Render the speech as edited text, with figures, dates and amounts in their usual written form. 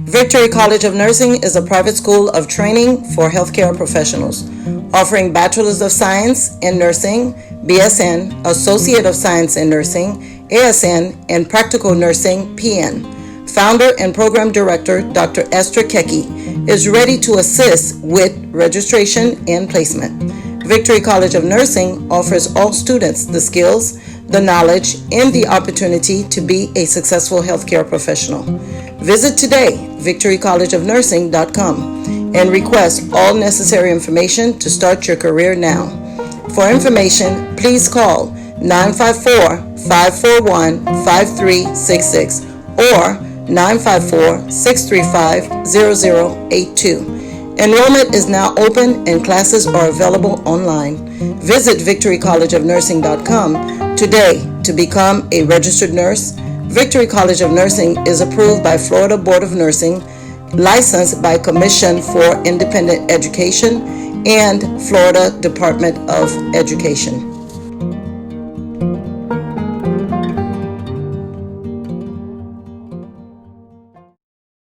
Victory College of Nursing is a private school of training for healthcare professionals, offering Bachelor's of Science in Nursing, BSN, Associate of Science in Nursing, ASN, and Practical Nursing, PN. Founder and Program Director Dr. Esther Kecke is ready to assist with registration and placement. Victory College of Nursing offers all students the skills, the knowledge, and the opportunity to be a successful healthcare professional. Visit today, victorycollegeofnursing.com, and request all necessary information to start your career now. For information, please call 954-541-5366 or 954-635-0082. Enrollment is now open and classes are available online. Visit victorycollegeofnursing.com today to become a registered nurse. Victory College of Nursing is approved by Florida Board of Nursing, licensed by Commission for Independent Education, and Florida Department of Education.